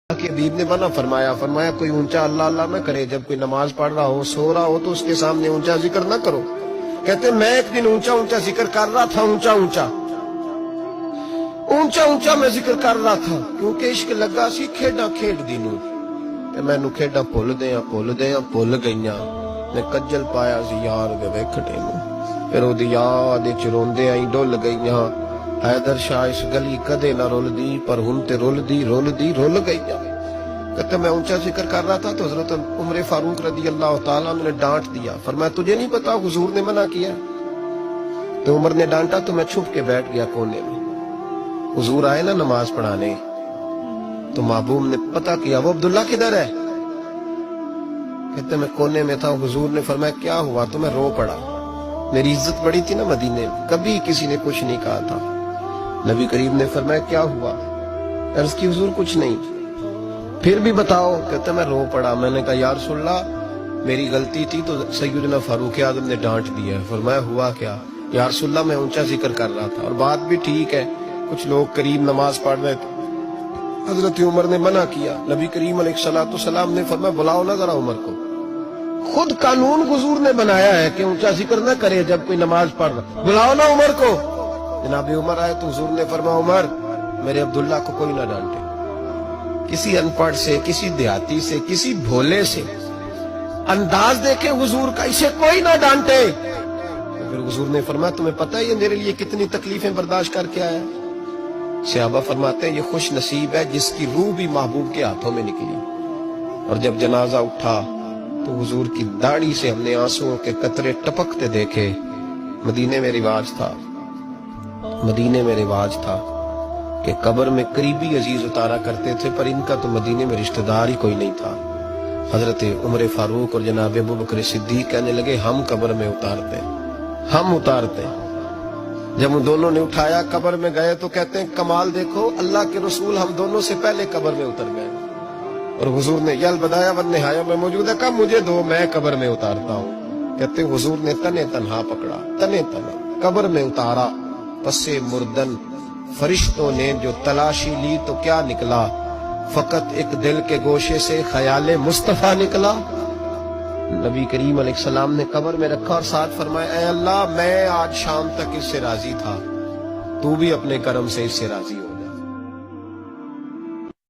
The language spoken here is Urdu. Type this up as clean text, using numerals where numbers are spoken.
کہ حبیب نے منع فرمایا کوئی اونچا اللہ اللہ نہ کرے، جب کوئی نماز پڑھ رہا ہو سو رہا ہو تو اس کے سامنے اونچا ذکر نہ کرو۔ کہتے میں ایک دن اونچا ذکر کر رہا تھا، اونچا میں ذکر کر رہا تھا، کیونکہ عشق لگا سی کھیڈاں کھیڈ دی نوں تے مینوں کھیڈاں بھول گئیاں، میں کجل پایا سی یار دے ویکھنے نوں، پھر او دی یاد وچ روندے آئی ڈل گئیاں، حیدر شاہ اس گلی کدے نہ رول دی پر ہن تے رول گئیاں۔ کہتے میں اونچا ذکر کر رہا تھا تو حضرت عمر فاروق رضی اللہ تعالیٰ نے ڈانٹ دیا، فرمایا تجھے نہیں پتا حضور نے منع کیا؟ تو عمر نے ڈانٹا تو میں چھپ کے بیٹھ گیا کونے میں۔ حضور آئے نا نماز پڑھانے تو محبوب نے پتہ کیا وہ عبداللہ کدھر ہے؟ کہتے میں کونے میں تھا، حضور نے فرمایا کیا ہوا؟ تو میں رو پڑا، میری عزت بڑی تھی نا مدینے میں، کبھی کسی نے کچھ نہیں کہا تھا۔ نبی کریم نے فرمایا کیا ہوا؟ عرض کی حضور کچھ نہیں۔ پھر بھی بتاؤ؟ کہتا میں رو پڑا، میں نے کہا یا رسول اللہ میری غلطی تھی تو سیدنا فاروق اعظم نے ڈانٹ دیا ہے۔ فرمایا ہوا کیا؟ یا رسول اللہ میں اونچا ذکر کر رہا تھا، اور بات بھی ٹھیک ہے، کچھ لوگ قریب نماز پڑھ رہے تھے، حضرت عمر نے منع کیا، نبی کریم علیہ السلام نے فرمایا بلاؤ نا ذرا عمر کو۔ خود قانون حضور نے بنایا ہے کہ اونچا ذکر نہ کرے جب کوئی نماز پڑھ رہا، بلاؤ نا عمر کو۔ جناب عمر آئے تو حضور نے فرمایا عمر میرے عبداللہ کو کوئی نہ ڈانٹے، کسی ان پڑھ سے، کسی دیہاتی سے، کسی بھولے سے انداز دیکھے حضور کا، اسے کوئی نہ ڈانٹے۔ پھر حضور نے فرمایا تمہیں پتہ ہے یہ میرے لیے کتنی تکلیفیں برداشت کر کے آیا؟ صحابہ فرماتے ہیں یہ خوش نصیب ہے جس کی روح بھی محبوب کے ہاتھوں میں نکلی۔ اور جب جنازہ اٹھا تو حضور کی داڑھی سے ہم نے آنسوؤں کے قطرے ٹپکتے دیکھے۔ مدینے میں رواج تھا کہ قبر میں قریبی عزیز اتارا کرتے تھے، پر ان کا تو مدینے میں رشتہ دار ہی کوئی نہیں تھا۔ حضرت عمر فاروق اور جناب ابوبکر صدیق کہنے لگے ہم قبر میں اتارتے۔ جب ان دونوں نے اٹھایا قبر میں گئے تو کہتے ہیں کمال دیکھو اللہ کے رسول ہم دونوں سے پہلے قبر میں اتر گئے، اور حضور نے یا البدایہ والنہایہ میں موجود ہے کہا مجھے دو میں قبر میں اتارتا ہوں۔ کہتے ہیں حضور نے تنے تنہا پکڑا، قبر میں اتارا، پسے مردن فرشتوں نے جو تلاشی لی تو کیا نکلا؟ فقط ایک دل کے گوشے سے خیال مصطفیٰ نکلا۔ نبی کریم علیہ السلام نے قبر میں رکھا اور ساتھ فرمایا اے اللہ میں آج شام تک اس سے راضی تھا، تو بھی اپنے کرم سے اس سے راضی ہو۔